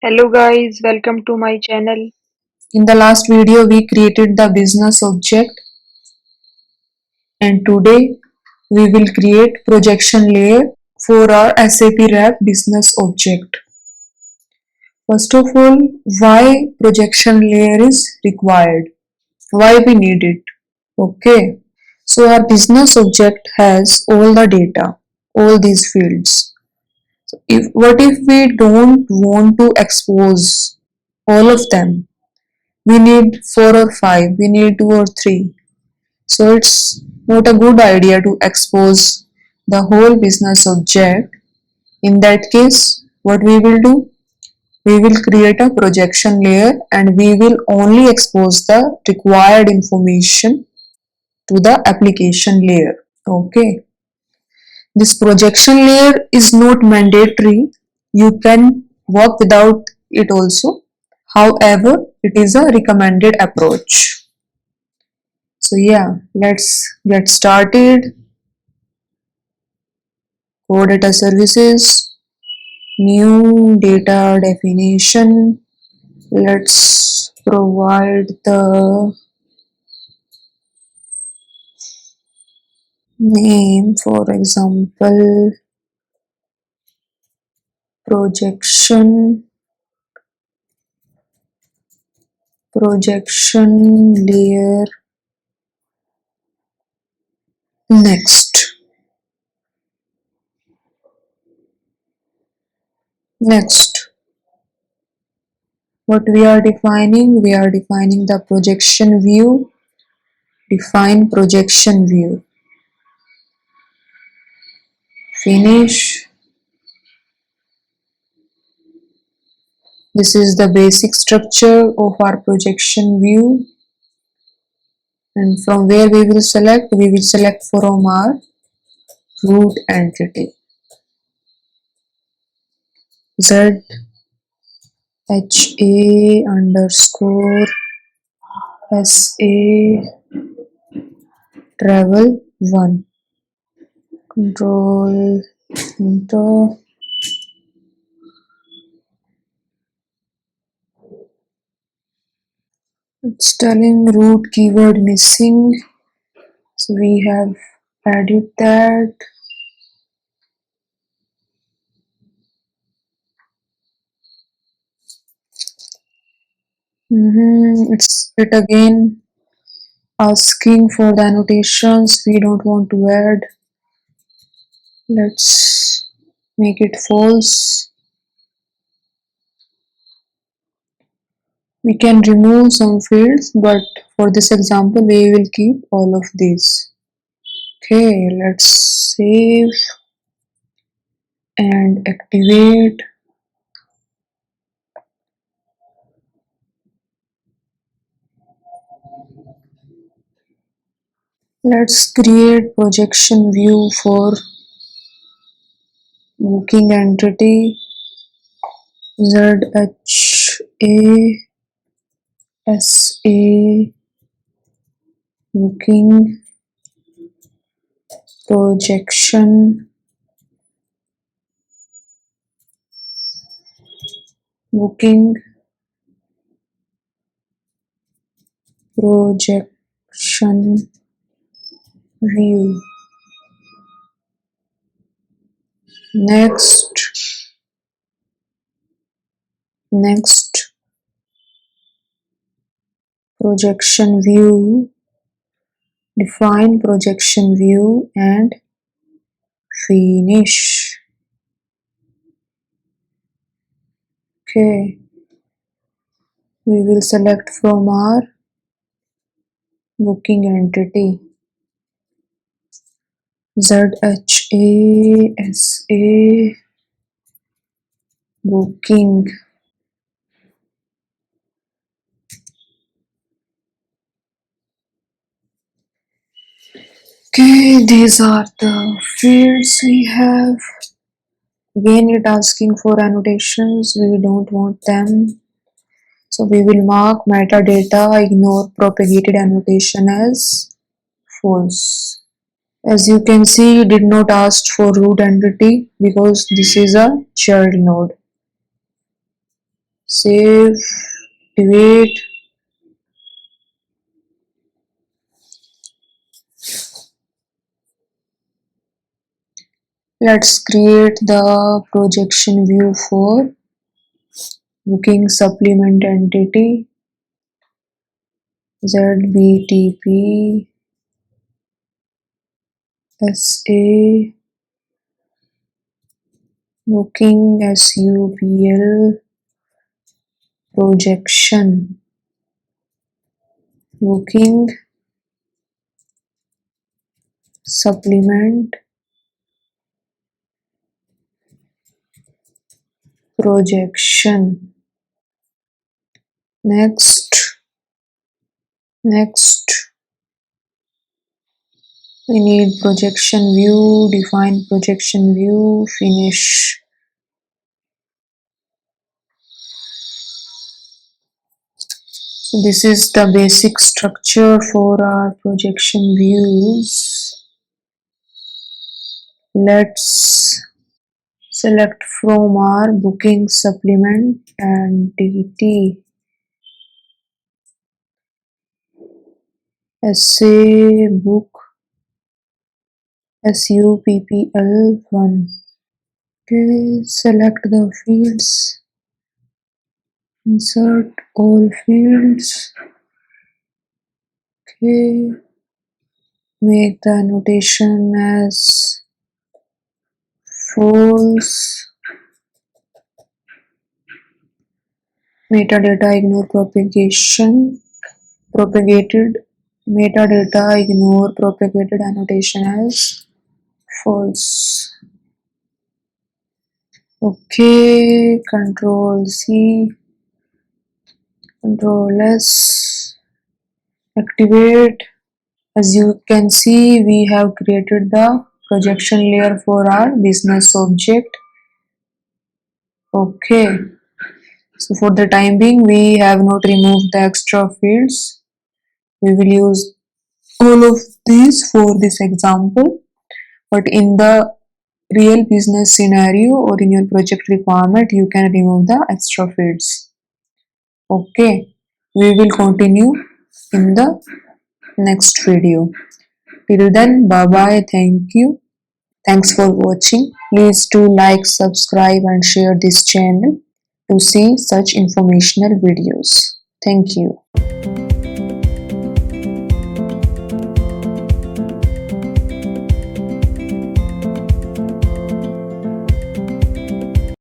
Hello guys, welcome to my channel. In the last video, we created the business object, and today we will create projection layer for our SAP RAP business object. First of all, why projection layer is required? Why we need it? Okay. So our business object has all the data, all these fields. What if we don't want to expose all of them? We need 4 or 5, we need 2 or 3. So it's not a good idea to expose the whole business object. In that case, what we will do? We will create a projection layer and we will only expose the required information to the application layer. Okay. This projection layer is not mandatory. You can work without it also. However, it is a recommended approach. So yeah, let's get started. Core data services, new data definition. Let's provide the name, for example, projection layer. Next, what we are defining? We are defining the projection view. Define projection view. Finish. This is the basic structure of our projection view, and from where we will select from our root entity ZHA underscore SA travel 1. Control enter. It's telling root keyword missing, so we have added that. It's it again asking for the annotations. We don't want to add. Let's make it false. We can remove some fields, but for this example we will keep all of these. Okay, let's save and activate. Let's create projection view for booking entity ZHA SA booking projection booking projection view. Next projection view, define projection view and finish. Okay, we will select from our booking entity ZHA SA booking. Okay, these are the fields we have. Again, it asking for annotations. We don't want them. So we will mark metadata ignore propagated annotation as false. As you can see, it did not ask for root entity because this is a child node. Save, activate. Let's create the projection view for booking supplement entity ZBTP SA booking SUPL projection booking supplement projection. Next we need projection view, define projection view, finish. So this is the basic structure for our projection views. Let's select from our booking supplement entity SA book SUPPL1. Okay, select the fields, insert all fields. Okay, make the annotation as false. Metadata ignore propagated metadata ignore propagated annotation as false. Okay, Control C, Control S, activate. As you can see, we have created the projection layer for our business object. Okay, so for the time being, we have not removed the extra fields. We will use all of these for this example, but in the real business scenario or in your project requirement, you can remove the extra fields. Okay, we will continue in the next video. Till then, bye bye. Thank you. Thanks for watching. Please do like, subscribe and share this channel to see such informational videos. Thank you.